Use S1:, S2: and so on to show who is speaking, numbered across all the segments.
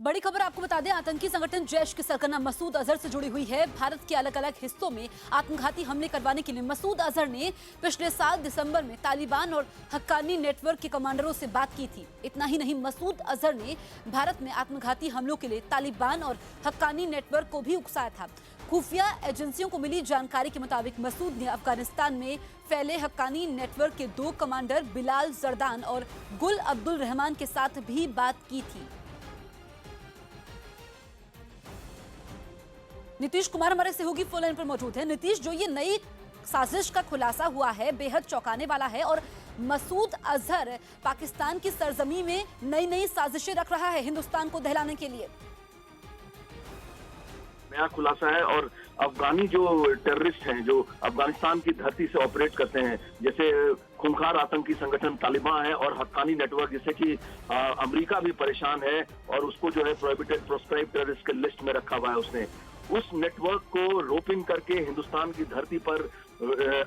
S1: बड़ी खबर आपको बता दें, आतंकी संगठन जैश के सरगना मसूद अजहर से जुड़ी हुई है। भारत के अलग अलग हिस्सों में आत्मघाती हमले करवाने के लिए मसूद अजहर ने पिछले साल दिसंबर में तालिबान और हक्कानी नेटवर्क के कमांडरों से बात की थी। इतना ही नहीं, मसूद अजहर ने भारत में आत्मघाती हमलों के लिए तालिबान और हक्कानी नेटवर्क को भी उकसाया था। खुफिया एजेंसियों को मिली जानकारी के मुताबिक मसूद ने अफगानिस्तान में फैले हक्कानी नेटवर्क के 2 कमांडर बिलाल जरदान और गुल अब्दुल रहमान के साथ भी बात की थी। नीतीश कुमार हमारे सहयोगी फोन लाइन पर मौजूद है। नीतीश, जो ये नई साजिश का खुलासा हुआ है बेहद चौंकाने वाला है और मसूद अजहर पाकिस्तान की सरजमी में नई नई साजिशें रख रहा है हिंदुस्तान को दहलाने के लिए।
S2: नया खुलासा है और अफगानी जो टेररिस्ट हैं जो अफगानिस्तान की धरती से ऑपरेट करते हैं, जैसे खूंखार आतंकी संगठन तालिबान है और हक्कानी नेटवर्क, जिससे कि अमेरिका भी परेशान है और उसको जो है प्रोहिबिटेड प्रोस्क्राइब टेररिस्ट के लिस्ट में रखा हुआ है। उसने उस नेटवर्क को रोपिंग करके हिंदुस्तान की धरती पर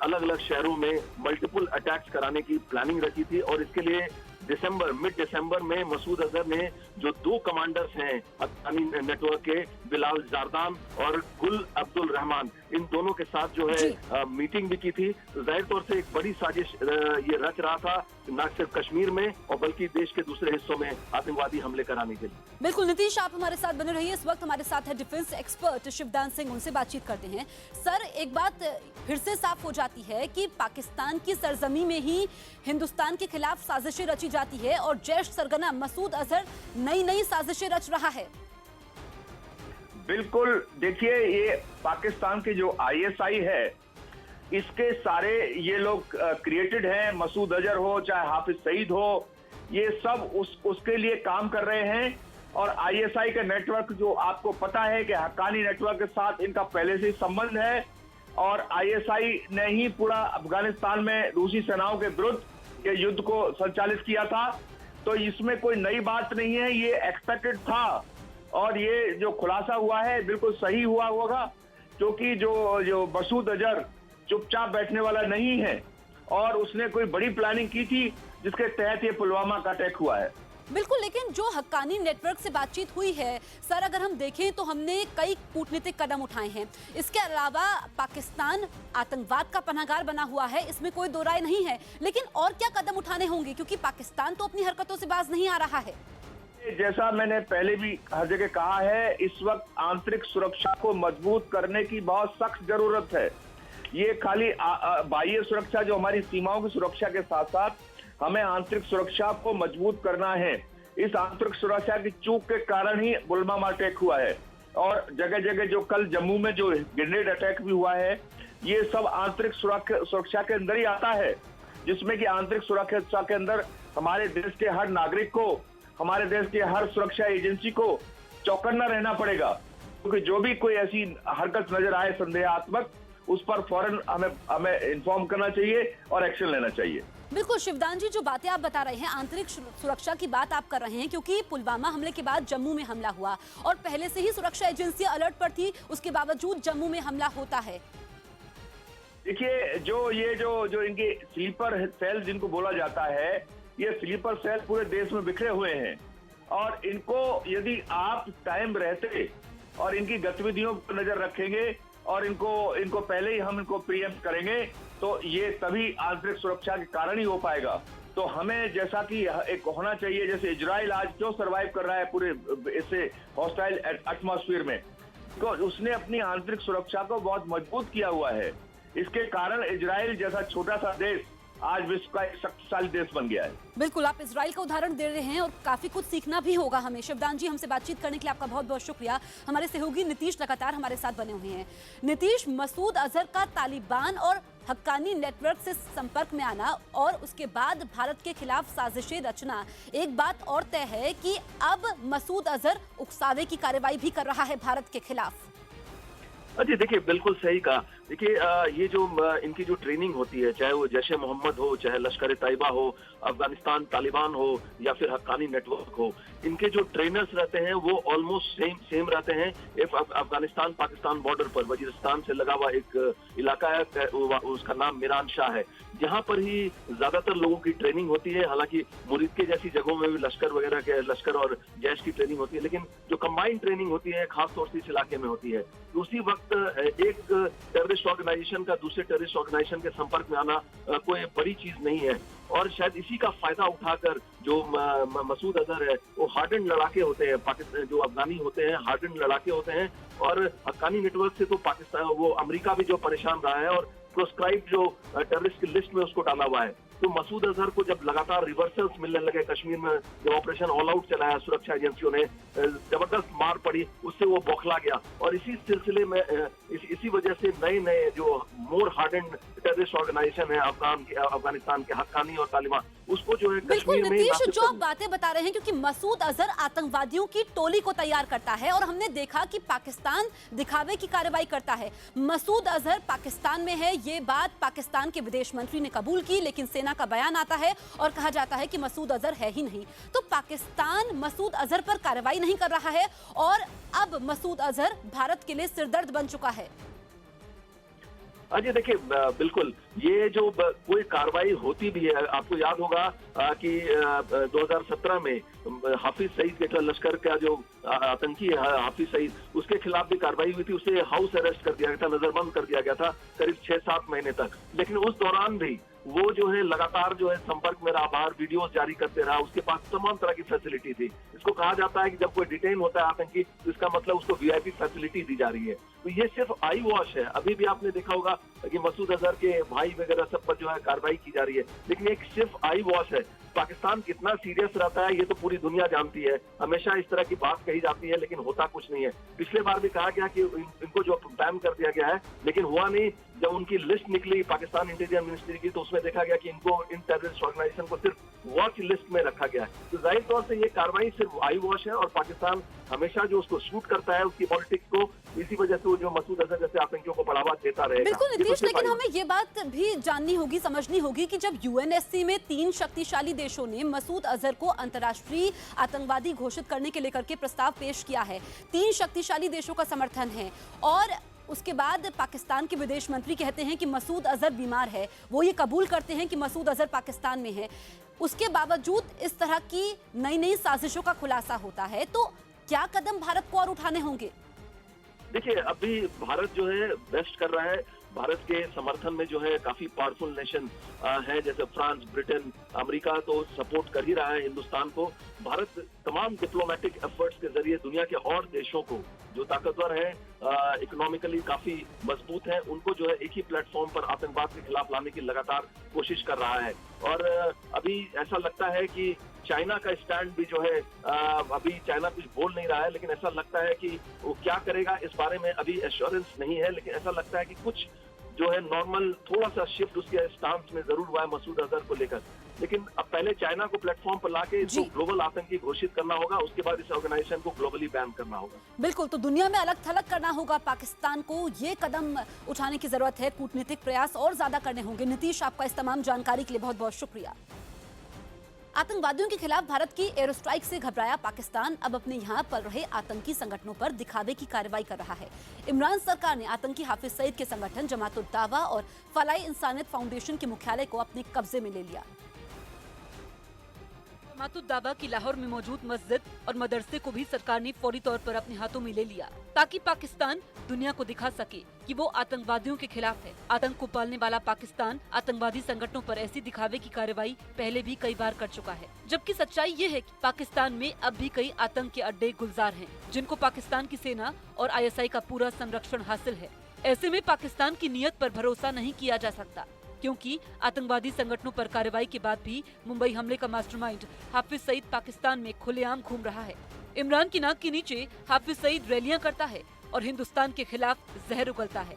S2: अलग अलग शहरों में मल्टीपल अटैक्स कराने की प्लानिंग रखी थी। और इसके लिए मिड दिसंबर में मसूद अजहर ने जो 2 कमांडर्स हैं हक्कानी नेटवर्क के, बिलाल जारदान और गुल अब्दुल रहमान, इन दोनों के साथ जो है मीटिंग भी की थी। जाहिर तौर से एक बड़ी साजिश ये रच रहा था, न सिर्फ कश्मीर में और बल्कि देश के दूसरे हिस्सों में आतंकवादी हमले कराने के लिए।
S1: बिल्कुल नीतीश, आप हमारे साथ बने रहिए। इस वक्त हमारे साथ है डिफेंस एक्सपर्ट शिवदान सिंह, उनसे बातचीत करते हैं। सर, एक बात फिर से साफ हो जाती है कि पाकिस्तान की सरजमी में ही हिंदुस्तान के खिलाफ साजिशें रची जाती है और जैश सरगना मसूद अजहर नई नई साजिशें रच रहा है।
S3: बिल्कुल, देखिए, ये पाकिस्तान के जो आईएसआई है, इसके सारे ये लोग क्रिएटेड हैं। मसूद अजहर हो चाहे हाफिज सईद हो, ये सब उसके लिए काम कर रहे हैं। और आईएसआई का नेटवर्क, जो आपको पता है कि हक्कानी नेटवर्क के साथ इनका पहले से ही संबंध है और आईएसआई ने ही पूरा अफगानिस्तान में रूसी सेनाओं के विरुद्ध ये युद्ध को संचालित किया था। तो इसमें कोई नई बात नहीं है, ये एक्सपेक्टेड था। और ये जो खुलासा हुआ है बिल्कुल सही हुआ होगा, क्योंकि जो मसूद अजहर चुपचाप बैठने वाला नहीं है और उसने कोई बड़ी प्लानिंग की थी जिसके तहत ये पुलवामा का अटैक हुआ है।
S1: बिल्कुल, लेकिन जो हक्कानी नेटवर्क से बातचीत हुई है सर, अगर हम देखें तो हमने कई कूटनीतिक कदम उठाए हैं। इसके अलावा पाकिस्तान आतंकवाद का पनाहगार बना हुआ है, इसमें कोई दो राय नहीं है। लेकिन और क्या कदम उठाने होंगे, क्योंकि पाकिस्तान तो अपनी हरकतों से बाज नहीं आ रहा है।
S3: जैसा मैंने पहले भी हर जगह कहा है, इस वक्त आंतरिक सुरक्षा को मजबूत करने की बहुत सख्त जरूरत है। ये खाली बाह्य सुरक्षा, जो हमारी सीमाओं की सुरक्षा के साथ साथ हमें आंतरिक सुरक्षा को मजबूत करना है। इस आंतरिक सुरक्षा की चूक के कारण ही पुलवामा अटैक हुआ है और जगह जगह जो कल जम्मू में जो ग्रेनेड अटैक भी हुआ है, ये सब आंतरिक सुरक्षा के अंदर ही आता है, जिसमें कि आंतरिक सुरक्षा के अंदर हमारे देश के हर नागरिक को, हमारे देश के हर सुरक्षा एजेंसी को चौकन्ना रहना पड़ेगा, क्योंकि जो भी कोई ऐसी हरकत नजर आए संदेहात्मक, उस पर फौरन हमें इन्फॉर्म करना चाहिए और एक्शन लेना चाहिए।
S1: बिल्कुल शिवदान जी, जो बातें आप बता रहे हैं, आंतरिक सुरक्षा की बात आप कर रहे हैं, क्योंकि पुलवामा हमले के बाद जम्मू में हमला हुआ और पहले से ही सुरक्षा एजेंसियां अलर्ट पर थी, उसके बावजूद जम्मू में हमला होता है।
S3: देखिए, जो इनके स्लीपर सेल जिनको बोला जाता है, ये स्लीपर सेल पूरे देश में बिखरे हुए हैं और इनको यदि आप टाइम रहते और इनकी गतिविधियों पर नजर रखेंगे और इनको पहले ही हम इनको प्रीएम्प्ट करेंगे, तो ये तभी आंतरिक सुरक्षा के कारण ही हो पाएगा। तो हमें जैसा कि एक होना चाहिए, जैसे इजराइल आज क्यों सरवाइव कर रहा है पूरे ऐसे हॉस्टाइल एटमॉस्फेयर में, तो उसने अपनी आंतरिक सुरक्षा को बहुत मजबूत किया हुआ है। इसके कारण इजराइल जैसा छोटा सा देश आज विश्व का एक शक्तिशाली देश बन गया है।
S1: बिल्कुल, आप इजराइल का उदाहरण दे रहे हैं और काफी कुछ सीखना भी होगा हमें। शिवदान जी, हमसे बातचीत करने के लिए आपका बहुत बहुत शुक्रिया। हमारे सहयोगी नीतीश लगातार हमारे साथ बने हुए हैं। नीतीश, मसूद अजहर का तालिबान और हक्कानी नेटवर्क से संपर्क में आना और उसके बाद भारत के खिलाफ साजिशें रचना, एक बात और तय है कि अब मसूद अजहर उकसावे की कार्रवाई भी कर रहा है भारत के खिलाफ।
S2: जी देखिए, बिल्कुल सही कहा। देखिए ये जो इनकी जो ट्रेनिंग होती है, चाहे वो जैश ए मोहम्मद हो, चाहे लश्कर ए तैयबा हो, अफगानिस्तान तालिबान हो या फिर हक्कानी नेटवर्क हो, इनके जो ट्रेनर्स रहते हैं वो ऑलमोस्ट सेम रहते हैं। अफगानिस्तान पाकिस्तान बॉर्डर पर वजीरिस्तान से लगा हुआ एक इलाका है, उसका नाम मीरान शाह है, जहाँ पर ही ज्यादातर लोगों की ट्रेनिंग होती है। हालांकि मुरीद के जैसी जगहों में भी लश्कर और जैश की ट्रेनिंग होती है, लेकिन जो कंबाइंड ट्रेनिंग होती है खासतौर से इस इलाके में होती है। तो उसी वक्त एक टेररिस्ट ऑर्गेनाइजेशन का दूसरे टेररिस्ट ऑर्गेनाइजेशन के संपर्क में आना कोई बड़ी चीज नहीं है, और शायद इसी का फायदा उठाकर जो मसूद अजहर है वो हार्डन लड़ाके होते हैं, पाकिस्तान जो अफगानी होते हैं हार्डन लड़ाके होते हैं, और हक्कानी नेटवर्क से तो पाकिस्तान वो अमेरिका भी जो परेशान रहा है और प्रोस्क्राइब जो टेररिस्ट की लिस्ट में उसको डाला हुआ है। तो मसूद अजहर को जब लगातार रिवर्सल्स मिलने लगे, कश्मीर में जब ऑपरेशन ऑल आउट चलाया सुरक्षा एजेंसियों ने, जबरदस्त मार पड़ी, उससे वो बौखला गया, और इसी सिलसिले में इसी वजह से नए जो मोर हार्डेंड टेररिस्ट ऑर्गेनाइजेशन है अफगानिस्तान के हक्कानी और तालिबान, उसको जो है
S1: बिल्कुल
S2: कश्मीर में
S1: नीतीश, जो आप बातें बता रहे हैं, क्योंकि मसूद अजहर आतंकवादियों की टोली को तैयार करता है और हमने देखा कि पाकिस्तान दिखावे की कार्रवाई करता है। मसूद अजहर पाकिस्तान में है, ये बात पाकिस्तान के विदेश मंत्री ने कबूल की, लेकिन सेना का बयान आता है और कहा जाता है कि मसूद अजहर है ही नहीं। तो पाकिस्तान मसूद अजहर पर कार्रवाई नहीं कर रहा है और अब मसूद अजहर भारत के लिए सिरदर्द बन चुका है।
S2: अजय देखिए, बिल्कुल ये जो कोई कार्रवाई होती भी है, आपको याद होगा कि 2017 में हाफिज सईद के लश्कर का जो आतंकी है हाफिज सईद, उसके खिलाफ भी कार्रवाई हुई थी, उसे हाउस अरेस्ट कर दिया गया था, नजरबंद कर दिया गया था करीब 6-7 महीने तक। लेकिन उस दौरान भी वो जो है लगातार जो है संपर्क में रहा, बाहर वीडियोस जारी करते रहा, उसके पास तमाम तरह की फैसिलिटी थी। इसको कहा जाता है कि जब कोई डिटेन होता है आतंकी तो इसका मतलब उसको वीआईपी फैसिलिटी दी जा रही है। तो ये सिर्फ आई वॉश है। अभी भी आपने देखा होगा कि मसूद अजहर के भाई वगैरह सब पर जो है कार्रवाई की जा रही है, लेकिन एक सिर्फ आई वॉश है। पाकिस्तान कितना सीरियस रहता है ये तो पूरी दुनिया जानती है, हमेशा इस तरह की बात कही जाती है लेकिन होता कुछ नहीं है। पिछले बार भी कहा गया कि इनको जो बैन कर दिया गया है, लेकिन हुआ नहीं। जब उनकी लिस्ट निकली पाकिस्तान इंटीरियर मिनिस्ट्री की, तो उसमें देखा गया कि इनको इन टेररिस्ट ऑर्गेनाइजेशन को सिर्फ वॉच लिस्ट में रखा गया है। तो जाहिर तौर से ये कार्रवाई सिर्फ आई वॉश है, और पाकिस्तान हमेशा जो उसको सूट करता है उसकी पॉलिटिक्स को, इसी वजह से वो जो मसूद अजहर जैसे आतंकियों को बढ़ावा देता रहेगा।
S1: बिल्कुल नीतीश, लेकिन हमें ये बात भी जाननी होगी, समझनी होगी कि जब यूएनएससी में 3 शक्तिशाली देशों ने मसूद अजहर को अंतर्राष्ट्रीय आतंकवादी घोषित करने के लेकर के प्रस्ताव पेश किया है, 3 शक्तिशाली देशों का समर्थन है, और उसके बाद पाकिस्तान के विदेश मंत्री कहते हैं कि मसूद अजहर बीमार है, वो ये कबूल करते हैं कि मसूद अजहर पाकिस्तान में है, उसके बावजूद इस तरह की नई साजिशों का खुलासा होता है, तो क्या कदम भारत को और उठाने होंगे?
S2: देखिए, अभी भारत जो है बेस्ट कर रहा है। भारत के समर्थन में जो है काफी पावरफुल नेशन है, जैसे फ्रांस, ब्रिटेन, अमेरिका तो सपोर्ट कर ही रहा है हिंदुस्तान को। भारत तमाम डिप्लोमेटिक एफर्ट्स के जरिए दुनिया के और देशों को जो ताकतवर है, इकोनॉमिकली काफी मजबूत है, उनको जो है एक ही प्लेटफॉर्म पर आतंकवाद के खिलाफ लाने की लगातार कोशिश कर रहा है। और अभी ऐसा लगता है कि चाइना का स्टैंड भी जो है, अभी चाइना कुछ बोल नहीं रहा है, लेकिन ऐसा लगता है कि वो क्या करेगा इस बारे में अभी एश्योरेंस नहीं है, लेकिन ऐसा लगता है कि कुछ जो है नॉर्मल थोड़ा सा शिफ्ट उसके स्टांस में जरूर हुआ है मसूद अजहर को लेकर। लेकिन अब पहले चाइना को प्लेटफॉर्म पर लाके इसको ग्लोबल आतंकी घोषित करना होगा, उसके बाद इस ऑर्गेनाइजेशन को ग्लोबली बैन करना होगा।
S1: बिल्कुल, तो दुनिया में अलग थलग करना होगा पाकिस्तान को, ये कदम उठाने की जरूरत है, कूटनीतिक प्रयास और ज्यादा करने होंगे। नीतीश, आपका इस तमाम जानकारी के लिए बहुत बहुत शुक्रिया। आतंकवादियों के खिलाफ भारत की एयर स्ट्राइक से घबराया पाकिस्तान अब अपने यहां पल रहे आतंकी संगठनों पर दिखावे की कार्रवाई कर रहा है। इमरान सरकार ने आतंकी हाफिज सईद के संगठन जमात उद दावा और फलाई इंसानियत फाउंडेशन के मुख्यालय को अपने कब्जे में ले लिया। जमात उद दावा की लाहौर में मौजूद मस्जिद और मदरसे को भी सरकार ने फौरी तौर पर अपने हाथों में ले लिया, ताकि पाकिस्तान दुनिया को दिखा सके कि वो आतंकवादियों के खिलाफ है। आतंक को पालने वाला पाकिस्तान आतंकवादी संगठनों पर ऐसी दिखावे की कार्रवाई पहले भी कई बार कर चुका है, जबकि सच्चाई ये है कि पाकिस्तान में अब भी कई आतंक के अड्डे गुलजार हैं, जिनको पाकिस्तान की सेना और ISI का पूरा संरक्षण हासिल है। ऐसे में पाकिस्तान की नीयत पर भरोसा नहीं किया जा सकता, क्योंकि आतंकवादी संगठनों पर कार्रवाई के बाद भी मुंबई हमले का मास्टरमाइंड हाफिज सईद पाकिस्तान में खुलेआम घूम रहा है। इमरान की नाक के नीचे हाफिज सईद रैलियां करता है और हिंदुस्तान के खिलाफ जहर उगलता है।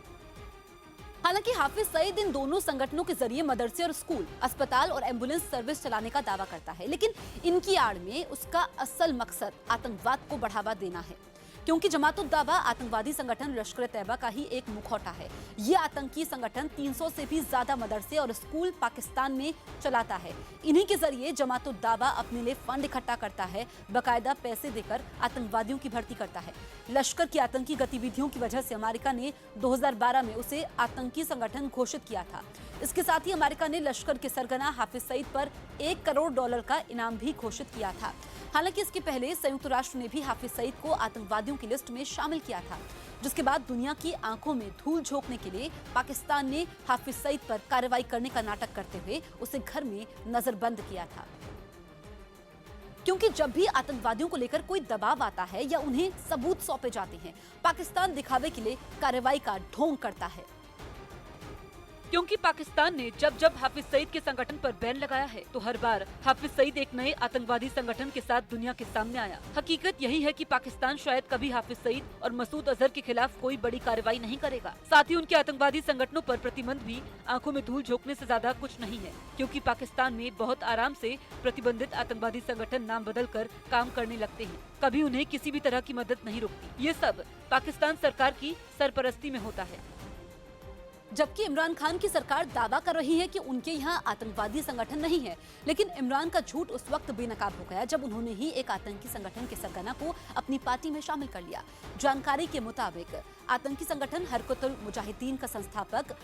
S1: हालांकि हाफिज सईद इन दोनों संगठनों के जरिए मदरसे और स्कूल, अस्पताल और एम्बुलेंस सर्विस चलाने का दावा करता है, लेकिन इनकी आड़ में उसका असल मकसद आतंकवाद को बढ़ावा देना है। क्योंकि जमात उद दावा आतंकवादी संगठन लश्कर तैयबा का ही एक मुखौटा है। ये आतंकी संगठन 300 से भी ज्यादा मदरसे और स्कूल पाकिस्तान में चलाता है। इन्हीं के जरिए जमात उद दावा अपने लिए फंड इकट्ठा करता है, बकायदा पैसे देकर आतंकवादियों की भर्ती करता है। लश्कर की आतंकी गतिविधियों की वजह से अमेरिका ने 2012 में उसे आतंकी संगठन घोषित किया था। इसके साथ ही अमेरिका ने लश्कर के सरगना हाफिज सईद पर $1 करोड़ का इनाम भी घोषित किया था। हालांकि इसके पहले संयुक्त राष्ट्र ने भी हाफिज सईद को आतंकवादियों की लिस्ट में शामिल किया था, जिसके बाद दुनिया की आंखों में धूल झोंकने के लिए पाकिस्तान ने हाफिज सईद पर कार्रवाई करने का नाटक करते हुए उसे घर में नजरबंद किया था। क्योंकि जब भी आतंकवादियों को लेकर कोई दबाव आता है या उन्हें सबूत सौंपे जाते हैं, पाकिस्तान दिखावे के लिए कार्रवाई का ढोंग करता है। क्योंकि पाकिस्तान ने जब जब हाफिज सईद के संगठन पर बैन लगाया है, तो हर बार हाफिज सईद एक नए आतंकवादी संगठन के साथ दुनिया के सामने आया। हकीकत यही है कि पाकिस्तान शायद कभी हाफिज सईद और मसूद अजहर के खिलाफ कोई बड़ी कार्रवाई नहीं करेगा। साथ ही उनके आतंकवादी संगठनों पर प्रतिबंध भी आंखों में धूल झोंकने से ज्यादा कुछ नहीं है, क्योंकि पाकिस्तान में बहुत आराम से प्रतिबंधित आतंकवादी संगठन नाम बदल कर काम करने लगते हैं। कभी उन्हें किसी भी तरह की मदद नहीं रुकती। ये सब पाकिस्तान सरकार की सरपरस्ती में होता है। जबकि इमरान खान की सरकार दावा कर रही है कि उनके यहाँ आतंकवादी संगठन नहीं है, लेकिन इमरान का झूठ उस वक्त बेनकाब हो गया जब उन्होंने ही एक आतंकी संगठन के सरगना को अपनी पार्टी में शामिल कर लिया। जानकारी के मुताबिक आतंकी संगठन हरकतुल मुजाहिदीन का संस्थापक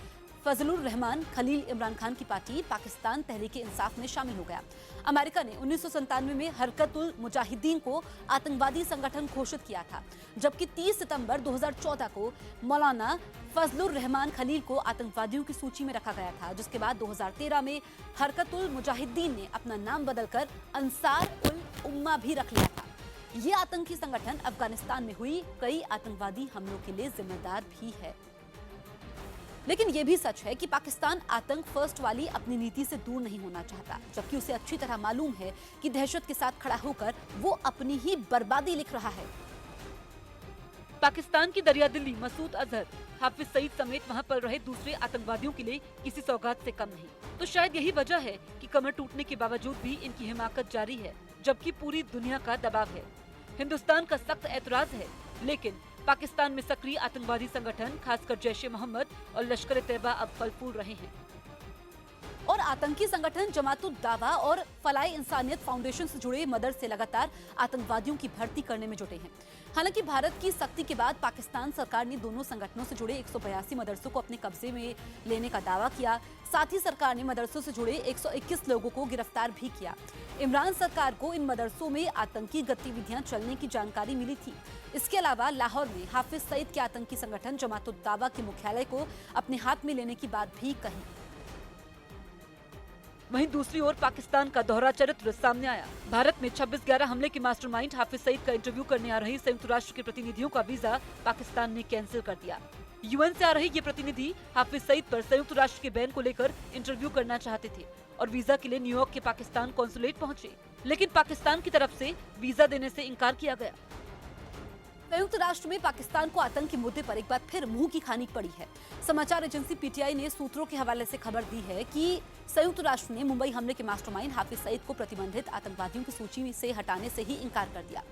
S1: फजलुर रहमान खलील इमरान खान की पार्टी पाकिस्तान तहरीक इंसाफ में शामिल हो गया। अमेरिका ने 1997 में हरकतुल मुजाहिदीन को आतंकवादी संगठन घोषित किया था, जबकि 30 सितंबर 2014 को मौलाना फजलुर रहमान खलील को आतंकवादियों की सूची में रखा गया था, जिसके बाद 2013 में हरकतुल मुजाहिदीन ने अपना नाम बदलकर अंसार उल उम्मा भी रख लिया था। ये आतंकी संगठन अफगानिस्तान में हुई कई आतंकवादी हमलों के लिए जिम्मेदार भी है। लेकिन यह भी सच है कि पाकिस्तान आतंक फर्स्ट वाली अपनी नीति से दूर नहीं होना चाहता, जबकि उसे अच्छी तरह मालूम है कि दहशत के साथ खड़ा होकर वो अपनी ही बर्बादी लिख रहा है। पाकिस्तान की दरियादिली मसूद अजहर, हाफिज सईद समेत वहां पल रहे दूसरे आतंकवादियों के लिए किसी सौगात से कम नहीं। तो शायद यही वजह है कि कमर टूटने के बावजूद भी इनकी हिमाकत जारी है, जबकि पूरी दुनिया का दबाव है। हिंदुस्तान का सख्त एतराज है, लेकिन पाकिस्तान में सक्रिय आतंकवादी संगठन खासकर जैश-ए-मोहम्मद और लश्कर तैयबा अब फल फूल रहे हैं। और आतंकी संगठन जमात उद दावा और फलाए इंसानियत फाउंडेशन से जुड़े मदरसे लगातार आतंकवादियों की भर्ती करने में जुटे हैं। हालांकि भारत की सख्ती के बाद पाकिस्तान सरकार ने दोनों संगठनों से जुड़े 182 मदरसों को अपने कब्जे में लेने का दावा किया। साथ ही सरकार ने मदरसों से जुड़े 121 लोगों को गिरफ्तार भी किया। इमरान सरकार को इन मदरसों में आतंकी गतिविधियां चलने की जानकारी मिली थी। इसके अलावा लाहौर में हाफिज सईद के आतंकी संगठन जमात उद दावा के मुख्यालय को अपने हाथ में लेने की बात भी कही। वहीं दूसरी ओर पाकिस्तान का दोहरा चरित्र सामने आया। भारत में 26/11 हमले के मास्टरमाइंड हाफिज सईद का इंटरव्यू करने आ रही संयुक्त राष्ट्र के प्रतिनिधियों का वीजा पाकिस्तान ने कैंसिल कर दिया। यूएन से आ रहे ये प्रतिनिधि हाफिज सईद पर संयुक्त राष्ट्र के बैन को लेकर इंटरव्यू करना चाहते थे और वीजा के लिए न्यूयॉर्क के पाकिस्तान कॉन्सुलेट पहुंचे, लेकिन पाकिस्तान की तरफ से वीजा देने से इनकार किया गया। संयुक्त राष्ट्र में पाकिस्तान को आतंक के मुद्दे पर एक बार फिर मुंह की खानी पड़ी है। समाचार एजेंसी पीटीआई ने सूत्रों के हवाले से खबर दी है कि संयुक्त राष्ट्र ने मुंबई हमले के मास्टरमाइंड हाफिज सईद को प्रतिबंधित आतंकवादियों की सूची से हटाने से ही इनकार कर दिया।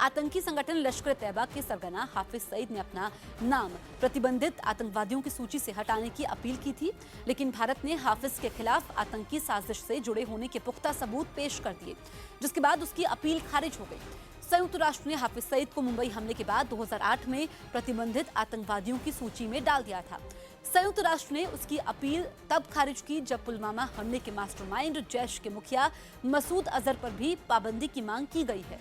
S1: आतंकी संगठन लश्कर तैयबा के सरगना हाफिज सईद ने अपना नाम प्रतिबंधित आतंकवादियों की सूची से हटाने की अपील की थी, लेकिन भारत ने हाफिज के खिलाफ आतंकी साजिश से जुड़े होने के पुख्ता सबूत पेश कर दिए, जिसके बाद उसकी अपील खारिज हो गई। संयुक्त राष्ट्र ने हाफिज सईद को मुंबई हमले के बाद 2008 में प्रतिबंधित आतंकवादियों की सूची में डाल दिया था। संयुक्त राष्ट्र ने उसकी अपील तब खारिज की जब पुलवामा हमले के मास्टरमाइंड जैश के मुखिया मसूद अजहर पर भी पाबंदी की मांग की गई है।